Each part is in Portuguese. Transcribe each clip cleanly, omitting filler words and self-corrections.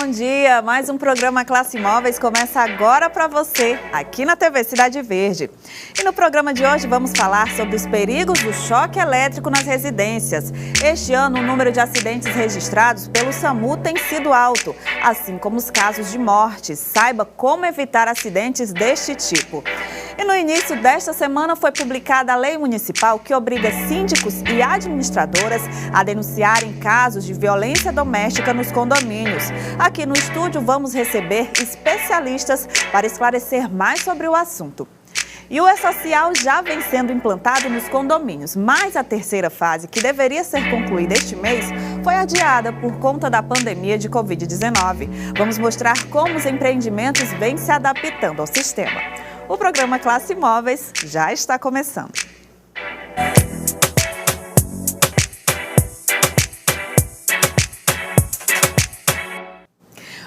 bom dia! Mais um programa Classe Imóveis começa agora para você, aqui na TV Cidade Verde. E no programa de hoje vamos falar sobre os perigos do choque elétrico nas residências. Este ano o número de acidentes registrados pelo SAMU tem sido alto, assim como os casos de morte. Saiba como evitar acidentes deste tipo. E no início desta semana foi publicada a lei municipal que obriga síndicos e administradoras a denunciarem casos de violência doméstica nos condomínios. Aqui no estúdio vamos receber especialistas para esclarecer mais sobre o assunto. E o E-Social já vem sendo implantado nos condomínios, mas a terceira fase, que deveria ser concluída este mês, foi adiada por conta da pandemia de Covid-19. Vamos mostrar como os empreendimentos vêm se adaptando ao sistema. O programa Classe Imóveis já está começando.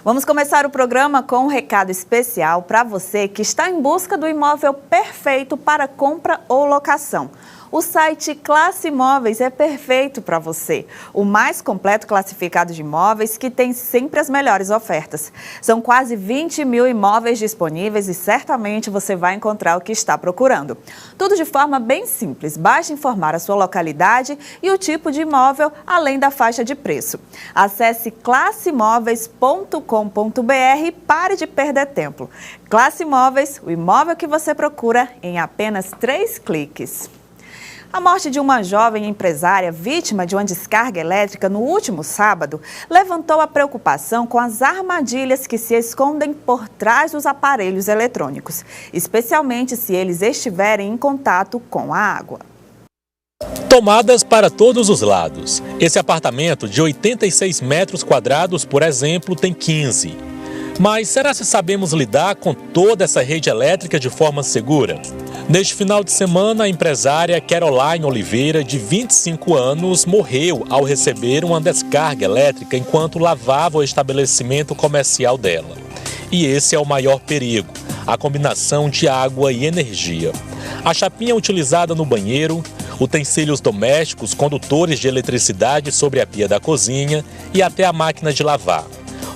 Vamos começar o programa com um recado especial para você que está em busca do imóvel perfeito para compra ou locação. O site Classe Imóveis é perfeito para você. O mais completo classificado de imóveis que tem sempre as melhores ofertas. São quase 20 mil imóveis disponíveis e certamente você vai encontrar o que está procurando. Tudo de forma bem simples. Basta informar a sua localidade e o tipo de imóvel, além da faixa de preço. Acesse classeimóveis.com.br e pare de perder tempo. Classe Imóveis, o imóvel que você procura em apenas 3 cliques. A morte de uma jovem empresária vítima de uma descarga elétrica no último sábado levantou a preocupação com as armadilhas que se escondem por trás dos aparelhos eletrônicos, especialmente se eles estiverem em contato com a água. Tomadas para todos os lados. Esse apartamento de 86 metros quadrados, por exemplo, tem 15. Mas será que sabemos lidar com toda essa rede elétrica de forma segura? Neste final de semana, a empresária Caroline Oliveira, de 25 anos, morreu ao receber uma descarga elétrica enquanto lavava o estabelecimento comercial dela. E esse é o maior perigo, a combinação de água e energia. A chapinha utilizada no banheiro, utensílios domésticos, condutores de eletricidade sobre a pia da cozinha e até a máquina de lavar.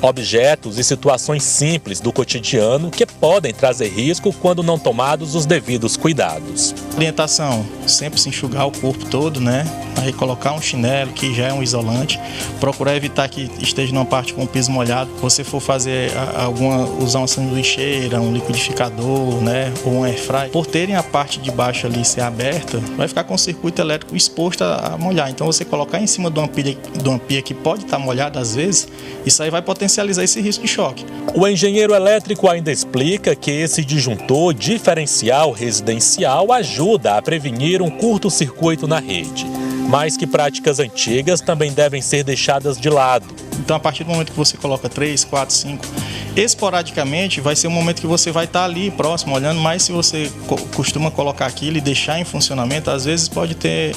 Objetos e situações simples do cotidiano que podem trazer risco quando não tomados os devidos cuidados. Orientação, sempre se enxugar o corpo todo, né? Aí colocar um chinelo, que já é um isolante. Procurar evitar que esteja numa parte com o piso molhado. Se você for fazer usar uma sanduicheira, um liquidificador, né? Ou um airfryer. Por terem a parte de baixo ali ser aberta, vai ficar com o circuito elétrico exposto a molhar. Então você colocar em cima de uma pia que pode estar molhada às vezes, isso aí vai potencializar esse risco de choque. O engenheiro elétrico ainda explica que esse disjuntor diferencial residencial ajuda a prevenir um curto-circuito na rede, mas que práticas antigas também devem ser deixadas de lado. Então, a partir do momento que você coloca 3, 4, 5, esporadicamente vai ser um momento que você vai estar ali próximo, olhando, mas se você costuma colocar aquilo e deixar em funcionamento, às vezes pode ter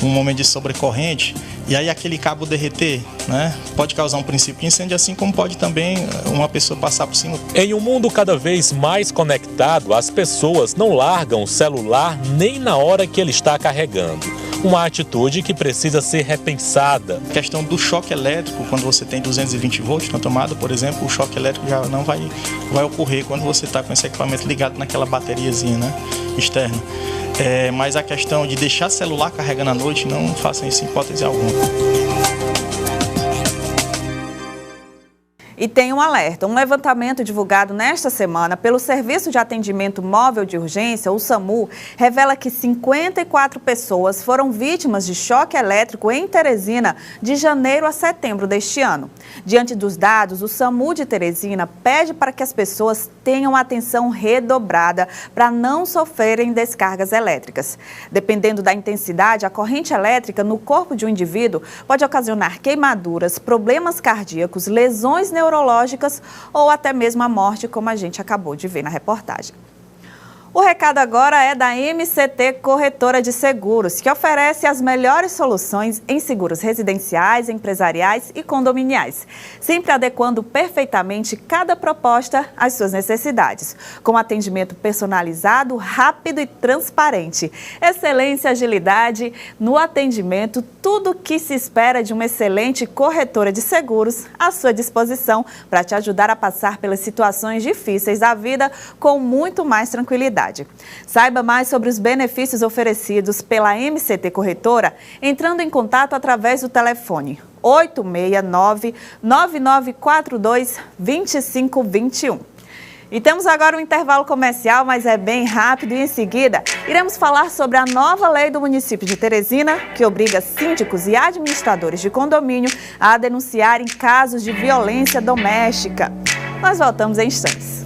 um momento de sobrecorrente e aí aquele cabo derreter, né? Pode causar um princípio de incêndio, assim como pode também uma pessoa passar por cima. Em um mundo cada vez mais conectado, as pessoas não largam o celular nem na hora que ele está carregando. Uma atitude que precisa ser repensada. A questão do choque elétrico, quando você tem 220 volts na tomada, por exemplo, o choque elétrico já não vai ocorrer quando você está com esse equipamento ligado naquela bateriazinha, né, externa. Mas a questão de deixar celular carregando à noite, não façam isso em hipótese alguma. E tem um alerta, um levantamento divulgado nesta semana pelo Serviço de Atendimento Móvel de Urgência, o SAMU, revela que 54 pessoas foram vítimas de choque elétrico em Teresina de janeiro a setembro deste ano. Diante dos dados, o SAMU de Teresina pede para que as pessoas tenham atenção redobrada para não sofrerem descargas elétricas. Dependendo da intensidade, a corrente elétrica no corpo de um indivíduo pode ocasionar queimaduras, problemas cardíacos, lesões neurológicas ou até mesmo a morte, como a gente acabou de ver na reportagem. O recado agora é da MCT Corretora de Seguros, que oferece as melhores soluções em seguros residenciais, empresariais e condominiais, sempre adequando perfeitamente cada proposta às suas necessidades, com atendimento personalizado, rápido e transparente. Excelência e agilidade no atendimento, tudo o que se espera de uma excelente corretora de seguros à sua disposição para te ajudar a passar pelas situações difíceis da vida com muito mais tranquilidade. Saiba mais sobre os benefícios oferecidos pela MCT Corretora entrando em contato através do telefone 869-9942-2521. E temos agora um intervalo comercial, mas é bem rápido e em seguida iremos falar sobre a nova lei do município de Teresina, que obriga síndicos e administradores de condomínio a denunciarem casos de violência doméstica. Nós voltamos em instantes.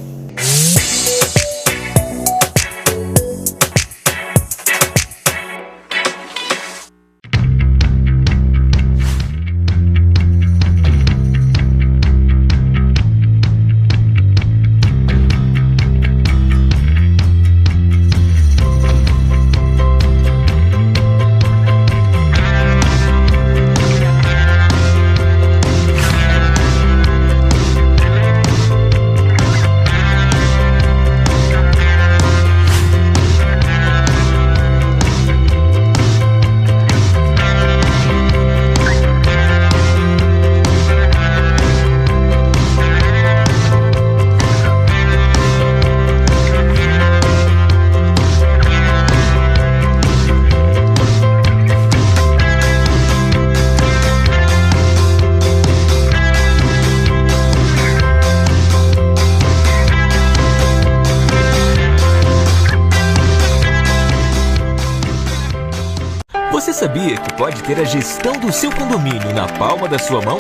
Você sabia que pode ter a gestão do seu condomínio na palma da sua mão?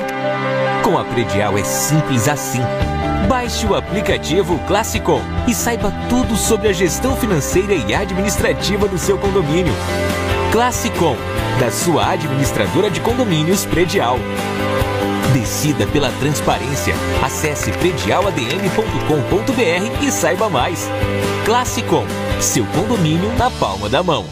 Com a Predial é simples assim. Baixe o aplicativo Classicom e saiba tudo sobre a gestão financeira e administrativa do seu condomínio. Classicom, da sua administradora de condomínios Predial. Decida pela transparência. Acesse predialadm.com.br e saiba mais. Classicom, seu condomínio na palma da mão.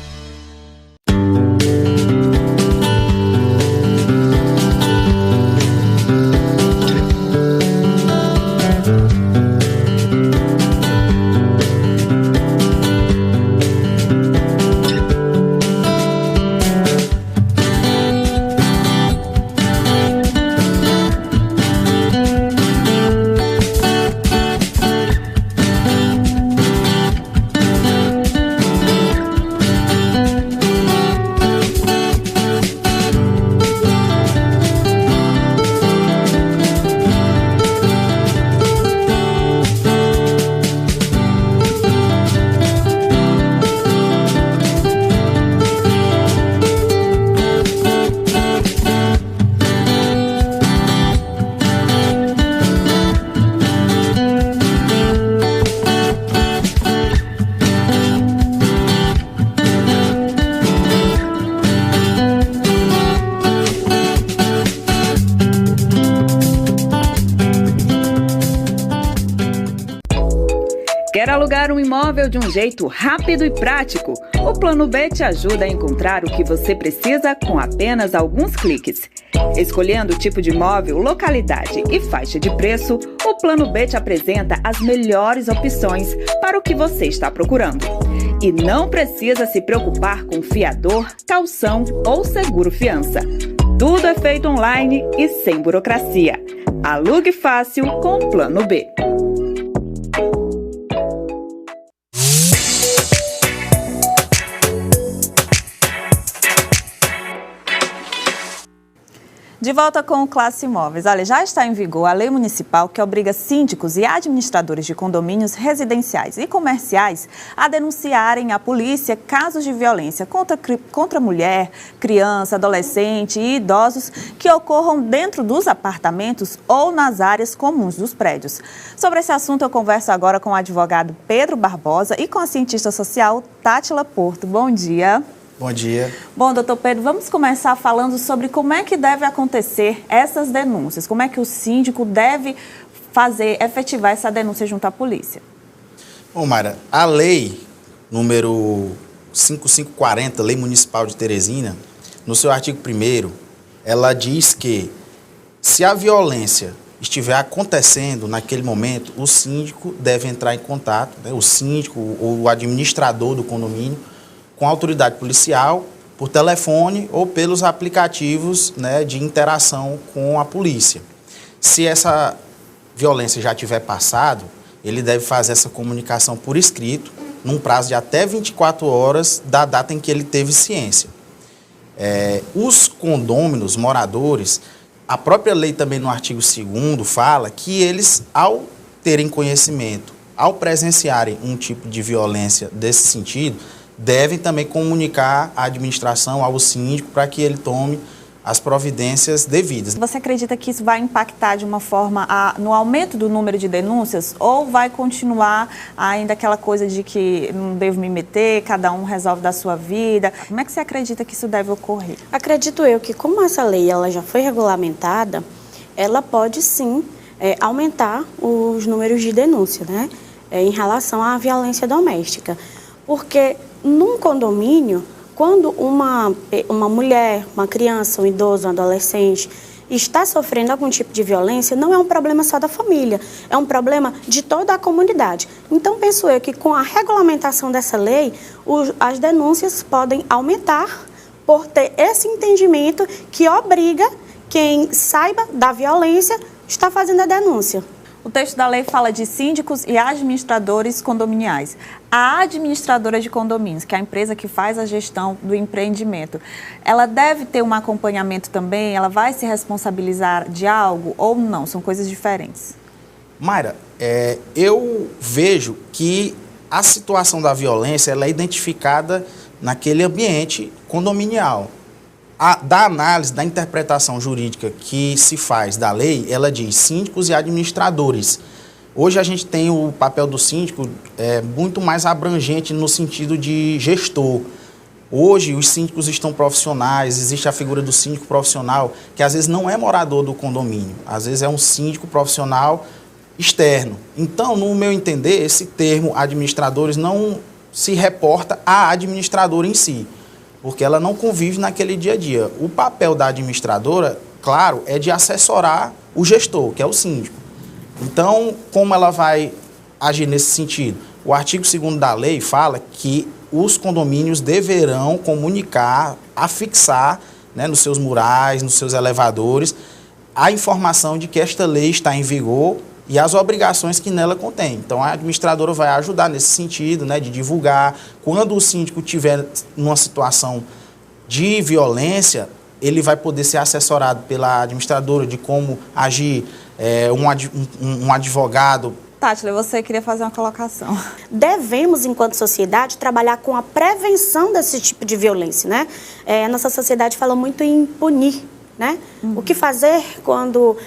Quer alugar um imóvel de um jeito rápido e prático? O Plano B te ajuda a encontrar o que você precisa com apenas alguns cliques. Escolhendo o tipo de imóvel, localidade e faixa de preço, o Plano B te apresenta as melhores opções para o que você está procurando. E não precisa se preocupar com fiador, caução ou seguro-fiança. Tudo é feito online e sem burocracia. Alugue fácil com o Plano B. De volta com o Classe Imóveis. Olha, já está em vigor a lei municipal que obriga síndicos e administradores de condomínios residenciais e comerciais a denunciarem à polícia casos de violência contra mulher, criança, adolescente e idosos que ocorram dentro dos apartamentos ou nas áreas comuns dos prédios. Sobre esse assunto, eu converso agora com o advogado Pedro Barbosa e com a cientista social Tátila Porto. Bom dia. Bom dia. Bom, doutor Pedro, vamos começar falando sobre como é que deve acontecer essas denúncias, como é que o síndico deve efetivar essa denúncia junto à polícia. Bom, Mayra, a lei número 5540, Lei Municipal de Teresina, no seu artigo 1º, ela diz que se a violência estiver acontecendo naquele momento, o síndico deve entrar em contato, né, o síndico ou o administrador do condomínio, com a autoridade policial, por telefone ou pelos aplicativos, né, de interação com a polícia. Se essa violência já tiver passado, ele deve fazer essa comunicação por escrito, num prazo de até 24 horas da data em que ele teve ciência. Os condôminos, moradores, a própria lei também no artigo 2º fala que eles, ao terem conhecimento, ao presenciarem um tipo de violência desse sentido, devem também comunicar à administração, ao síndico, para que ele tome as providências devidas. Você acredita que isso vai impactar de uma forma no aumento do número de denúncias ou vai continuar ainda aquela coisa de que não devo me meter, cada um resolve da sua vida? Como é que você acredita que isso deve ocorrer? Acredito eu que, como essa lei ela já foi regulamentada, ela pode sim aumentar os números de denúncia, né, em relação à violência doméstica. Porque num condomínio, quando uma mulher, uma criança, um idoso, um adolescente está sofrendo algum tipo de violência, não é um problema só da família, é um problema de toda a comunidade. Então, penso eu que com a regulamentação dessa lei, as denúncias podem aumentar por ter esse entendimento que obriga quem saiba da violência está fazendo a denúncia. O texto da lei fala de síndicos e administradores condominiais. A administradora de condomínios, que é a empresa que faz a gestão do empreendimento, ela deve ter um acompanhamento também? Ela vai se responsabilizar de algo ou não? São coisas diferentes. Mayra, eu vejo que a situação da violência ela é identificada naquele ambiente condominial. Da análise, da interpretação jurídica que se faz da lei, ela diz síndicos e administradores. Hoje a gente tem o papel do síndico muito mais abrangente no sentido de gestor. Hoje os síndicos estão profissionais, existe a figura do síndico profissional, que às vezes não é morador do condomínio, às vezes é um síndico profissional externo. Então, no meu entender, esse termo administradores não se reporta à administradora em si, porque ela não convive naquele dia a dia. O papel da administradora, claro, é de assessorar o gestor, que é o síndico. Então, como ela vai agir nesse sentido? O artigo 2º da lei fala que os condomínios deverão comunicar, afixar, né, nos seus murais, nos seus elevadores, a informação de que esta lei está em vigor e as obrigações que nela contém. Então, a administradora vai ajudar nesse sentido, né, de divulgar. Quando o síndico estiver numa situação de violência, ele vai poder ser assessorado pela administradora de como agir, um advogado. Tátila, você queria fazer uma colocação. Devemos, enquanto sociedade, trabalhar com a prevenção desse tipo de violência, né? A nossa sociedade fala muito em punir, né? O que fazer quando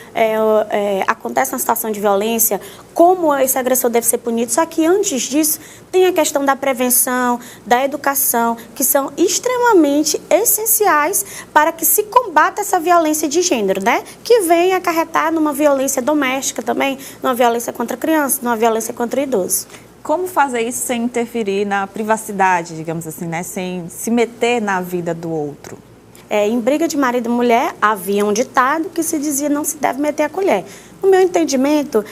acontece uma situação de violência, como esse agressor deve ser punido. Só que antes disso, tem a questão da prevenção, da educação, que são extremamente essenciais para que se combata essa violência de gênero, né? Que vem acarretar numa violência doméstica também, numa violência contra a criança, numa violência contra o idoso. Como fazer isso sem interferir na privacidade, digamos assim, né? Sem se meter na vida do outro? Em briga de marido e mulher, havia um ditado que se dizia não se deve meter a colher. No meu entendimento,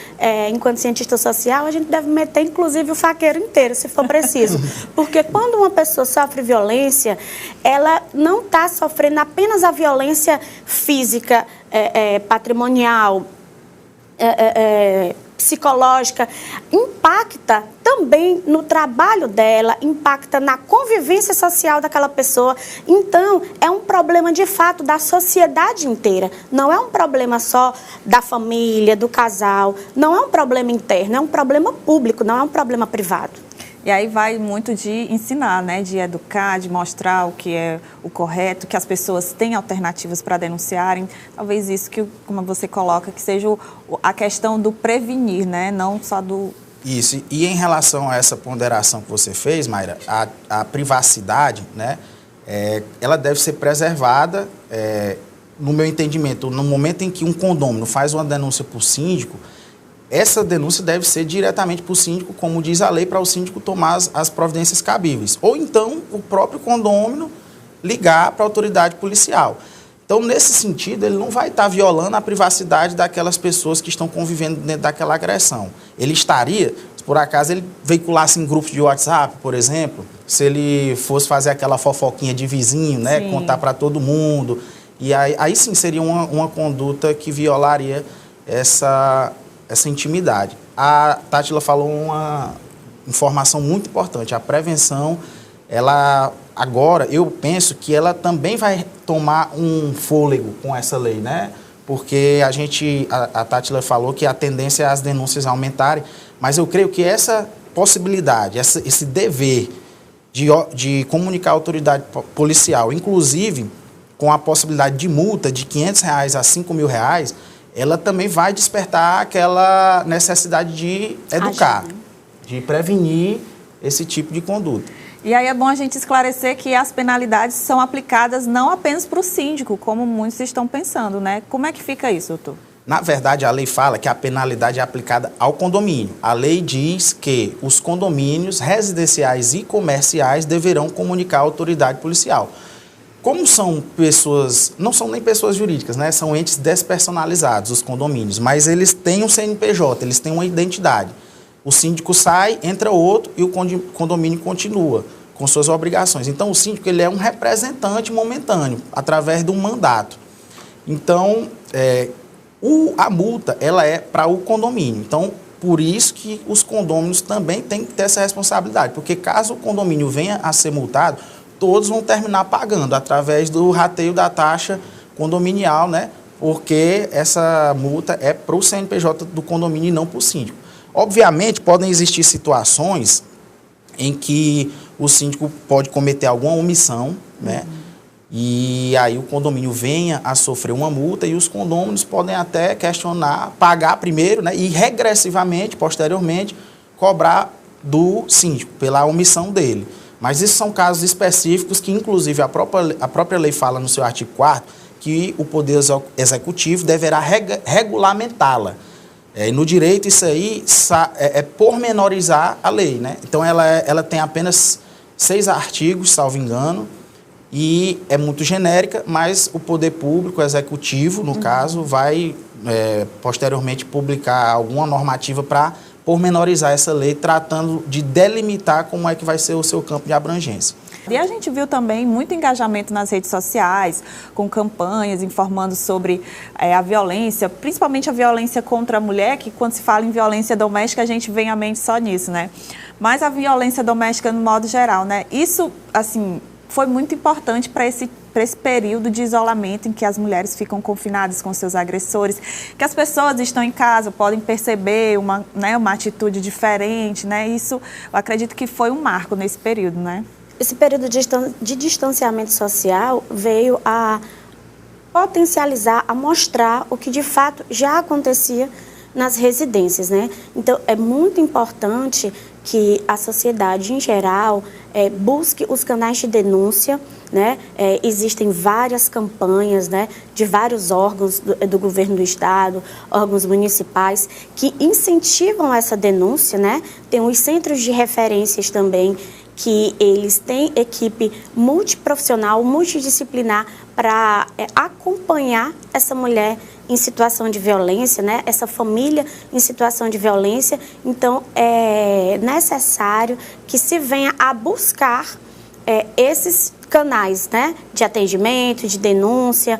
enquanto cientista social, a gente deve meter, inclusive, o faqueiro inteiro, se for preciso. Porque quando uma pessoa sofre violência, ela não está sofrendo apenas a violência física, patrimonial, psicológica, impacta também no trabalho dela, impacta na convivência social daquela pessoa. Então, é um problema de fato da sociedade inteira. Não é um problema só da família, do casal, não é um problema interno, é um problema público, não é um problema privado. E aí vai muito de ensinar, né? De educar, de mostrar o que é o correto, que as pessoas têm alternativas para denunciarem. Talvez isso que, como você coloca, que seja a questão do prevenir, né? Não só do... Isso. E em relação a essa ponderação que você fez, Mayra, a privacidade, né? Ela deve ser preservada, no meu entendimento, no momento em que um condômino faz uma denúncia para o síndico, essa denúncia deve ser diretamente para o síndico, como diz a lei, para o síndico tomar as providências cabíveis. Ou então, o próprio condômino ligar para a autoridade policial. Então, nesse sentido, ele não vai estar violando a privacidade daquelas pessoas que estão convivendo dentro daquela agressão. Ele estaria, se por acaso ele veiculasse em grupos de WhatsApp, por exemplo, se ele fosse fazer aquela fofoquinha de vizinho, né, contar para todo mundo, e aí sim seria uma conduta que violaria essa intimidade. A Tátila falou uma informação muito importante, a prevenção, ela agora, eu penso que ela também vai tomar um fôlego com essa lei, né? Porque a Tátila falou que a tendência é as denúncias aumentarem, mas eu creio que essa possibilidade, esse dever de comunicar à autoridade policial, inclusive com a possibilidade de multa de R$500 a R$5.000, ela também vai despertar aquela necessidade de educar, de prevenir esse tipo de conduta. E aí é bom a gente esclarecer que as penalidades são aplicadas não apenas para o síndico, como muitos estão pensando, né? Como é que fica isso, doutor? Na verdade, a lei fala que a penalidade é aplicada ao condomínio. A lei diz que os condomínios residenciais e comerciais deverão comunicar à autoridade policial. Como são pessoas, não são nem pessoas jurídicas, né? São entes despersonalizados, os condomínios, mas eles têm um CNPJ, eles têm uma identidade. O síndico sai, entra outro e o condomínio continua com suas obrigações. Então, o síndico ele é um representante momentâneo, através de um mandato. Então, a multa ela é para o condomínio. Então, por isso que os condôminos também têm que ter essa responsabilidade, porque caso o condomínio venha a ser multado, todos vão terminar pagando através do rateio da taxa condominial, né? Porque essa multa é para o CNPJ do condomínio e não para o síndico. Obviamente, podem existir situações em que o síndico pode cometer alguma omissão, né? E aí o condomínio venha a sofrer uma multa e os condôminos podem até questionar, pagar primeiro, né? E regressivamente, posteriormente, cobrar do síndico pela omissão dele. Mas esses são casos específicos que, inclusive, a própria lei fala no seu artigo 4º que o Poder Executivo deverá regulamentá-la. E no direito isso aí é pormenorizar a lei, né? Então ela tem apenas 6 artigos, salvo engano, e é muito genérica, mas o poder público, o executivo, no caso, vai posteriormente publicar alguma normativa para pormenorizar essa lei, tratando de delimitar como é que vai ser o seu campo de abrangência. E a gente viu também muito engajamento nas redes sociais, com campanhas informando sobre a violência, principalmente a violência contra a mulher, que quando se fala em violência doméstica, a gente vem à mente só nisso, né? Mas a violência doméstica no modo geral, né? Isso, assim, foi muito importante para esse período de isolamento em que as mulheres ficam confinadas com seus agressores, que as pessoas estão em casa, podem perceber uma atitude diferente, né? Isso, eu acredito que foi um marco nesse período, né? Esse período de distanciamento social veio a potencializar, a mostrar o que de fato já acontecia nas residências, né? Então, é muito importante que a sociedade em geral busque os canais de denúncia, né? Existem várias campanhas, né, de vários órgãos do governo do estado, órgãos municipais, que incentivam essa denúncia, né? Tem os centros de referências também, que eles têm equipe multiprofissional, multidisciplinar para acompanhar essa mulher em situação de violência, né? Essa família em situação de violência. Então, é necessário que se venha a buscar esses canais, né, de atendimento, de denúncia,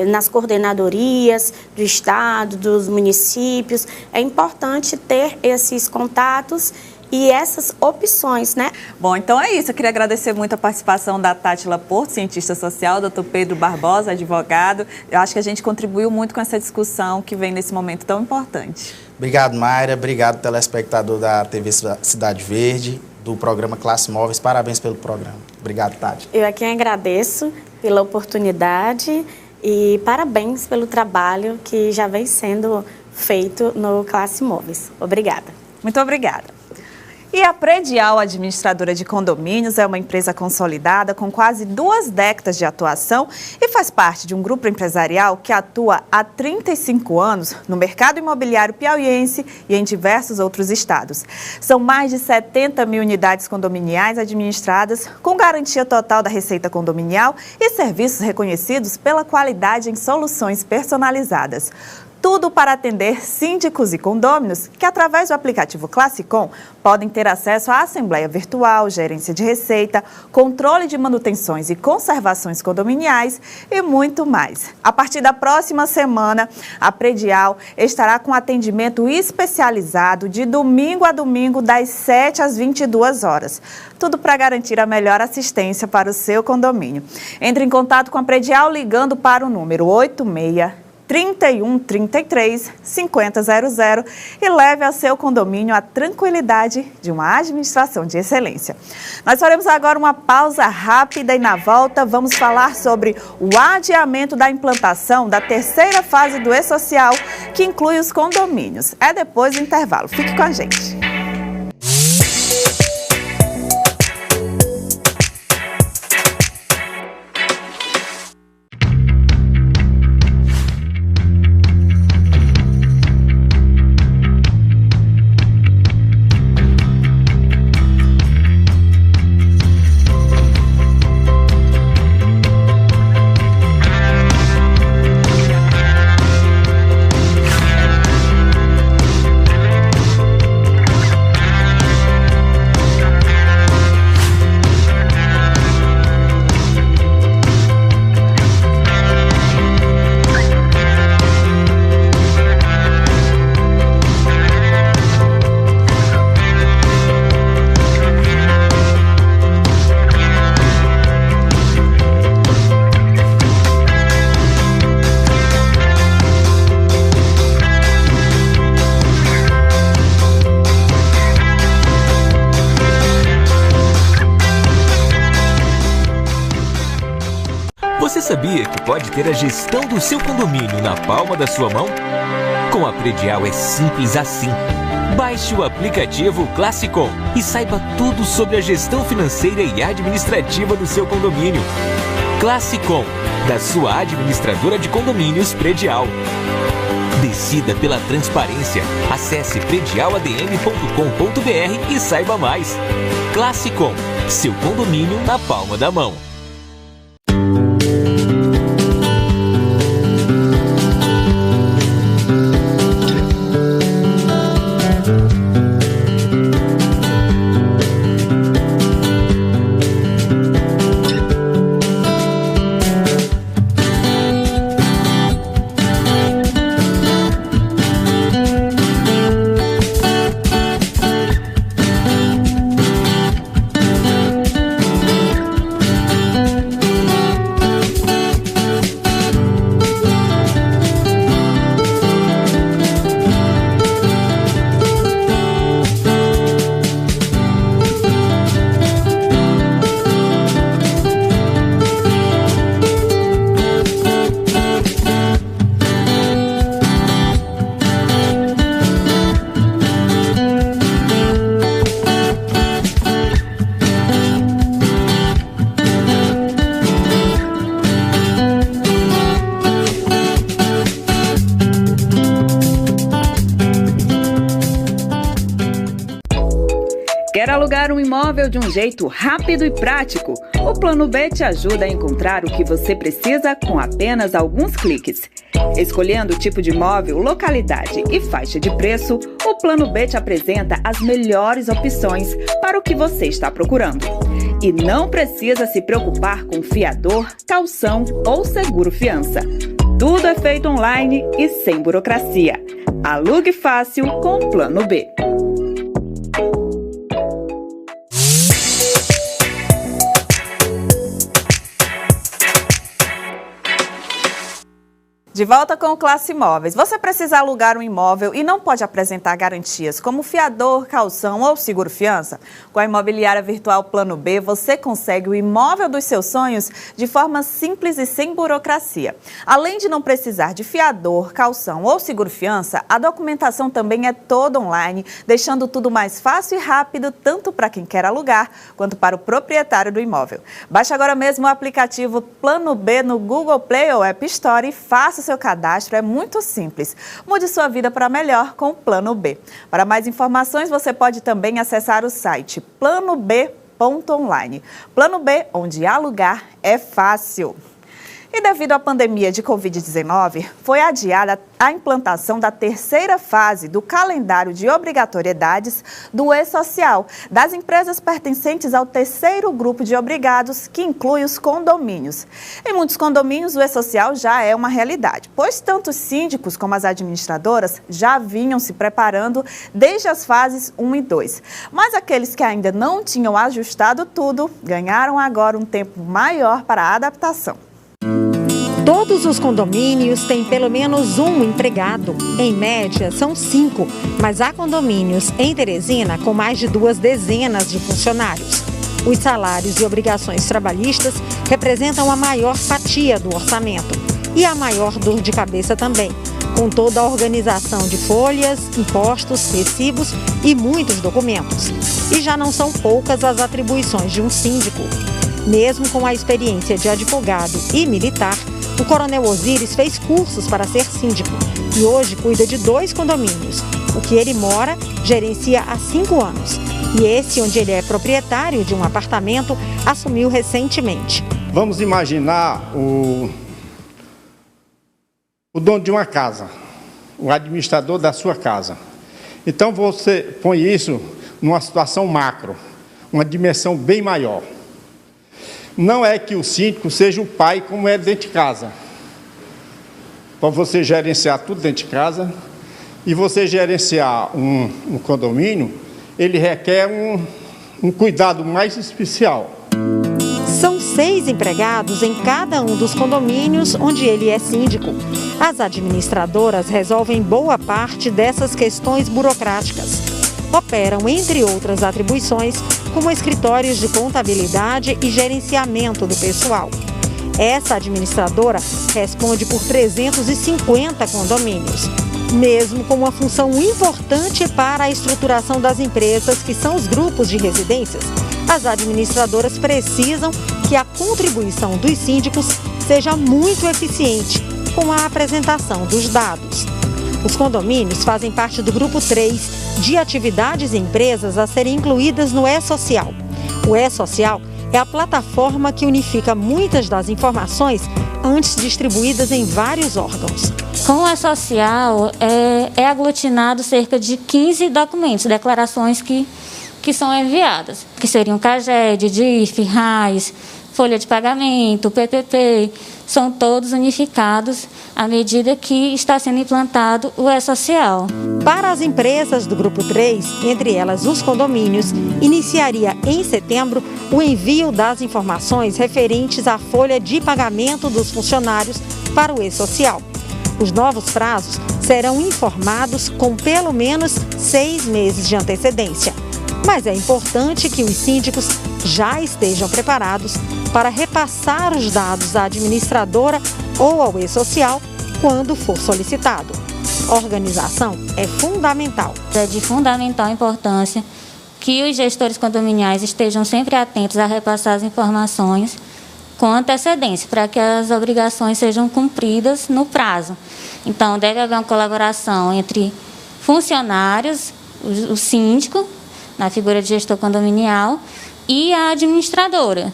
nas coordenadorias do estado, dos municípios. É importante ter esses contatos e essas opções, né? Bom, então é isso. Eu queria agradecer muito a participação da Tátila Porto, cientista social, doutor Pedro Barbosa, advogado. Eu acho que a gente contribuiu muito com essa discussão que vem nesse momento tão importante. Obrigado, Mayra. Obrigado, telespectador da TV Cidade Verde, do programa Classe Móveis. Parabéns pelo programa. Obrigado, Tati. Eu aqui agradeço pela oportunidade e parabéns pelo trabalho que já vem sendo feito no Classe Móveis. Obrigada. Muito obrigada. E a Predial Administradora de Condomínios é uma empresa consolidada com quase 2 décadas de atuação e faz parte de um grupo empresarial que atua há 35 anos no mercado imobiliário piauiense e em diversos outros estados. São mais de 70 mil unidades condominiais administradas com garantia total da receita condominial e serviços reconhecidos pela qualidade em soluções personalizadas. Tudo para atender síndicos e condôminos que, através do aplicativo Classicom, podem ter acesso à assembleia virtual, gerência de receita, controle de manutenções e conservações condominiais e muito mais. A partir da próxima semana, a Predial estará com atendimento especializado de domingo a domingo, das 7 às 22 horas. Tudo para garantir a melhor assistência para o seu condomínio. Entre em contato com a Predial ligando para o número 86-3133-5000 e leve ao seu condomínio a tranquilidade de uma administração de excelência. Nós faremos agora uma pausa rápida e na volta vamos falar sobre o adiamento da implantação da 3ª fase do E-Social, que inclui os condomínios. É depois do intervalo. Fique com a gente. Você sabia que pode ter a gestão do seu condomínio na palma da sua mão? Com a Predial é simples assim. Baixe o aplicativo Classicom e saiba tudo sobre a gestão financeira e administrativa do seu condomínio. Classicom, da sua administradora de condomínios Predial. Decida pela transparência. Acesse predialadm.com.br e saiba mais. Classicom, seu condomínio na palma da mão. Quer alugar um imóvel de um jeito rápido e prático? O Plano B te ajuda a encontrar o que você precisa com apenas alguns cliques. Escolhendo o tipo de imóvel, localidade e faixa de preço, o Plano B te apresenta as melhores opções para o que você está procurando. E não precisa se preocupar com fiador, caução ou seguro fiança. Tudo é feito online e sem burocracia. Alugue fácil com o Plano B. De volta com o Classe Imóveis. Você precisa alugar um imóvel e não pode apresentar garantias como fiador, calção ou seguro-fiança? Com a imobiliária virtual Plano B, você consegue o imóvel dos seus sonhos de forma simples e sem burocracia. Além de não precisar de fiador, calção ou seguro-fiança, a documentação também é toda online, deixando tudo mais fácil e rápido, tanto para quem quer alugar, quanto para o proprietário do imóvel. Baixe agora mesmo o aplicativo Plano B no Google Play ou App Store e faça seu cadastro, é muito simples. Mude sua vida para melhor com o Plano B. Para mais informações, você pode também acessar o site planob.online. Plano B, onde alugar é fácil. E devido à pandemia de Covid-19, foi adiada a implantação da terceira fase do calendário de obrigatoriedades do E-Social, das empresas pertencentes ao terceiro grupo de obrigados, que inclui os condomínios. Em muitos condomínios, o E-Social já é uma realidade, pois tanto os síndicos como as administradoras já vinham se preparando desde as fases 1 e 2. Mas aqueles que ainda não tinham ajustado tudo, ganharam agora um tempo maior para a adaptação. Todos os condomínios têm pelo menos um empregado. Em média, são 5, mas há condomínios em Teresina com mais de 2 dezenas de funcionários. Os salários e obrigações trabalhistas representam a maior fatia do orçamento e a maior dor de cabeça também, com toda a organização de folhas, impostos, recibos e muitos documentos. E já não são poucas as atribuições de um síndico. Mesmo com a experiência de advogado e militar, o Coronel Osíris fez cursos para ser síndico e hoje cuida de 2 condomínios. O que ele mora, gerencia há 5 anos. E esse, onde ele é proprietário de um apartamento, assumiu recentemente. Vamos imaginar o dono de uma casa, o administrador da sua casa. Então você põe isso numa situação macro, uma dimensão bem maior. Não é que o síndico seja o pai como é dentro de casa. Para você gerenciar tudo dentro de casa e você gerenciar um condomínio, ele requer um cuidado mais especial. São 6 empregados em cada um dos condomínios onde ele é síndico. As administradoras resolvem boa parte dessas questões burocráticas. Operam, entre outras atribuições, como escritórios de contabilidade e gerenciamento do pessoal. Essa administradora responde por 350 condomínios, mesmo com uma função importante para a estruturação das empresas, que são os grupos de residências. As administradoras precisam que a contribuição dos síndicos seja muito eficiente com a apresentação dos dados. Os condomínios fazem parte do grupo 3 de atividades e empresas a serem incluídas no E-Social. O E-Social é a plataforma que unifica muitas das informações antes distribuídas em vários órgãos. Com o E-Social é aglutinado cerca de 15 documentos, declarações que são enviadas, que seriam CAGED, DIF, RAIS, folha de pagamento, PPP, são todos unificados à medida que está sendo implantado o E-Social. Para as empresas do Grupo 3, entre elas os condomínios, iniciaria em setembro o envio das informações referentes à folha de pagamento dos funcionários para o E-Social. Os novos prazos serão informados com pelo menos 6 meses de antecedência. Mas é importante que os síndicos já estejam preparados para repassar os dados à administradora ou ao E-Social quando for solicitado. Organização é fundamental. É de fundamental importância que os gestores condominiais estejam sempre atentos a repassar as informações com antecedência, para que as obrigações sejam cumpridas no prazo. Então, deve haver uma colaboração entre funcionários, o síndico, na figura de gestor condominial, e a administradora.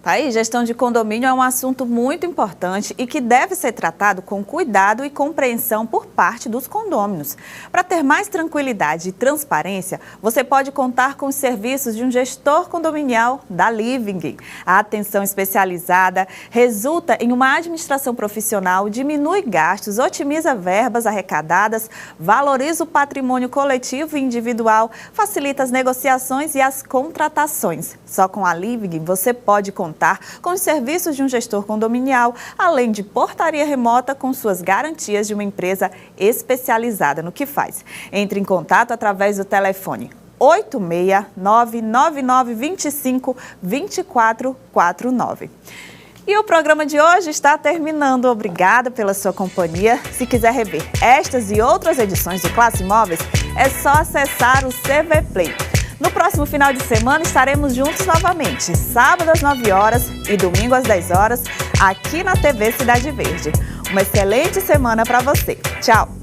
Tá aí, gestão de condomínio é um assunto muito importante e que deve ser tratado com cuidado e compreensão por parte dos condôminos. Para ter mais tranquilidade e transparência, você pode contar com os serviços de um gestor condominial da Living. A atenção especializada resulta em uma administração profissional, diminui gastos, otimiza verbas arrecadadas, valoriza o patrimônio coletivo e individual, facilita as negociações e as contratações. Só com a Living você pode contar contar com os serviços de um gestor condominial, além de portaria remota com suas garantias de uma empresa especializada no que faz. Entre em contato através do telefone 86999252449. E o programa de hoje está terminando. Obrigada pela sua companhia. Se quiser rever estas e outras edições do Classe Imóveis, é só acessar o CV Play. No próximo final de semana estaremos juntos novamente, sábado às 9 horas e domingo às 10 horas, aqui na TV Cidade Verde. Uma excelente semana para você. Tchau!